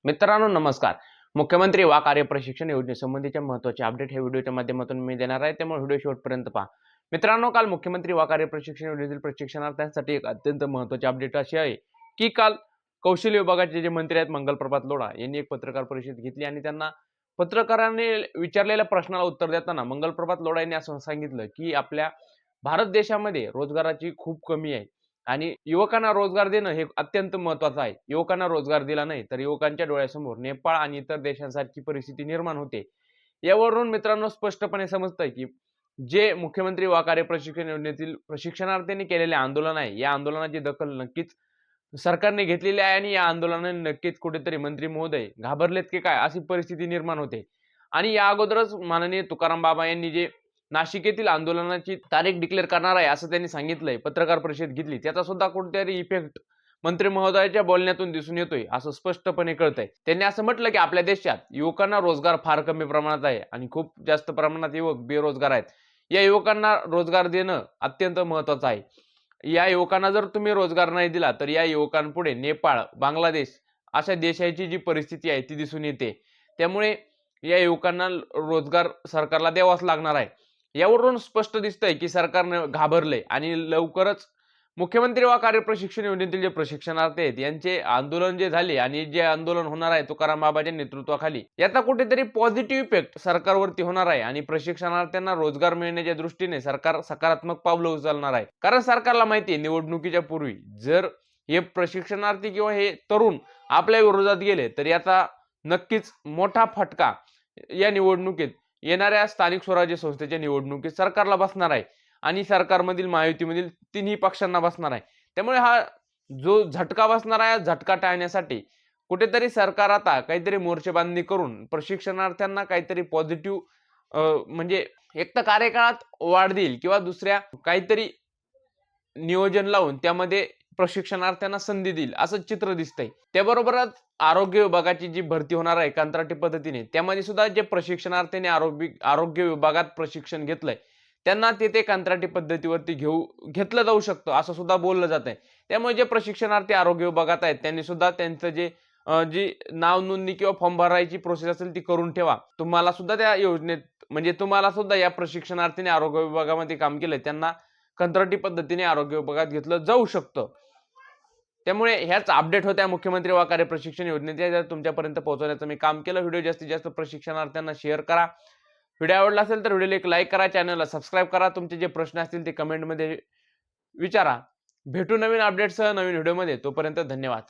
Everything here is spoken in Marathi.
मित्रांनो नमस्कार. मुख्यमंत्री वा कार्यप्रशिक्षण योजनेसंबंधीच्या महत्त्वाचे अपडेट हे व्हिडिओच्या माध्यमातून मी देणार आहे, त्यामुळे व्हिडिओ शेवटपर्यंत पहा. मित्रांनो, काल मुख्यमंत्री वा कार्यप्रशिक्षण योजनेतील प्रशिक्षणार्थ्यांसाठी एक अत्यंत महत्त्वाची अपडेट अशी आहे की काल कौशल्य विभागाचे जे मंत्री आहेत मंगलप्रभात लोढा यांनी एक पत्रकार परिषद घेतली आणि त्यांना पत्रकारांनी विचारलेल्या प्रश्नाला उत्तर देताना मंगलप्रभात लोढा यांनी असं सांगितलं की आपल्या भारत देशामध्ये रोजगाराची खूप कमी आहे आणि युवकांना रोजगार देणं हे अत्यंत महत्त्वाचं आहे. युवकांना रोजगार दिला नाही तर युवकांच्या डोळ्यासमोर नेपाळ आणि इतर देशांसारखी परिस्थिती निर्माण होते. यावरून मित्रांनो स्पष्टपणे समजतंय की जे मुख्यमंत्री वा कार्यप्रशिक्षण योजनेतील प्रशिक्षणार्थींनी केलेले आंदोलन आहे, या आंदोलनाची दखल नक्कीच सरकारने घेतलेली आहे आणि या आंदोलनाने नक्कीच कुठेतरी मंत्री महोदय घाबरलेत की काय अशी परिस्थिती निर्माण होते. आणि या अगोदरच माननीय तुकाराम बाबा यांनी जे नाशिक येथील आंदोलनाची तारीख डिक्लेअर करणार आहे असं त्यांनी सांगितलंय, पत्रकार परिषद घेतली, त्याचा सुद्धा कुठेतरी इफेक्ट मंत्री महोदयाच्या बोलण्यातून दिसून येतोय असं स्पष्टपणे कळतंय. त्यांनी असं म्हटलं की आपल्या देशात युवकांना रोजगार फार कमी प्रमाणात आहे आणि खूप जास्त प्रमाणात युवक बेरोजगार आहेत. या युवकांना रोजगार देणं अत्यंत महत्त्वाचं आहे. या युवकांना जर तुम्ही रोजगार नाही दिला तर या युवकांपुढे नेपाळ, बांगलादेश अशा देशाची जी परिस्थिती आहे ती दिसून येते. त्यामुळे या युवकांना रोजगार सरकारला द्यावाच लागणार आहे. यावरून स्पष्ट दिसतंय की सरकारने घाबरले आणि लवकरच मुख्यमंत्री वा कार्यप्रशिक्षण योजनेतील जे प्रशिक्षणार्थी आहेत यांचे आंदोलन जे झाले आणि जे आंदोलन होणार आहे तुकाराम बाबाच्या नेतृत्वाखाली, याचा कुठेतरी पॉझिटिव्ह इफेक्ट सरकारवरती होणार आहे आणि प्रशिक्षणार्थ्यांना रोजगार मिळण्याच्या दृष्टीने सरकार सकारात्मक पावलं उचलणार आहे. कारण सरकारला माहिती आहे निवडणुकीच्या पूर्वी जर हे प्रशिक्षणार्थी किंवा हे तरुण आपल्या विरोधात गेले तर याचा नक्कीच मोठा फटका या निवडणुकीत येणाऱ्या स्थानिक स्वराज्य संस्थेच्या निवडणुकीत सरकारला बसणार आहे आणि सरकारमधील महायुतीमधील तिन्ही पक्षांना बसणार आहे. त्यामुळे हा जो झटका बसणार आहे झटका टाळण्यासाठी कुठेतरी सरकार आता काहीतरी मोर्चेबांधणी करून प्रशिक्षणार्थ्यांना काहीतरी पॉझिटिव्ह म्हणजे एक तर कार्यकाळात वाढ देईल किंवा दुसऱ्या काहीतरी नियोजन लावून त्यामध्ये प्रशिक्षणार्थ्यांना संधी देईल असं चित्र दिसतंय. त्याबरोबरच आरोग्य विभागाची जी भरती होणार आहे कंत्राटी पद्धतीने, त्यामध्ये सुद्धा जे प्रशिक्षणार्थींनी आरोग्य विभागात प्रशिक्षण घेतलंय त्यांना ते कंत्राटी पद्धतीवरती घेतलं जाऊ शकतं असं सुद्धा बोललं जात आहे. त्यामुळे जे प्रशिक्षणार्थी आरोग्य विभागात आहेत त्यांनी सुद्धा त्यांचं जी नाव नोंदणी किंवा फॉर्म भरायची प्रोसेस असेल ती करून ठेवा. तुम्हाला सुद्धा त्या योजनेत म्हणजे तुम्हाला सुद्धा या प्रशिक्षणार्थीने आरोग्य विभागामध्ये काम केलंय त्यांना कंत्राटी पद्धतीने आरोग्य विभागात घेतलं जाऊ शकतं. त्यामुळे ह्याच अपडेट होत्या मुख्यमंत्री वा कार्यप्रशिक्षण योजनेच्या तुमच्यापर्यंत पोहोचवण्याचं मी काम केलं. व्हिडिओ जास्तीत जास्त प्रशिक्षणार्थ्यांना शेअर करा. व्हिडिओ आवडला असेल तर व्हिडिओला एक लाईक करा, चॅनलला सबस्क्राईब करा. तुमचे जे प्रश्न असतील ते कमेंटमध्ये विचारा. भेटू नवीन अपडेटसह नवीन व्हिडिओमध्ये. तोपर्यंत धन्यवाद.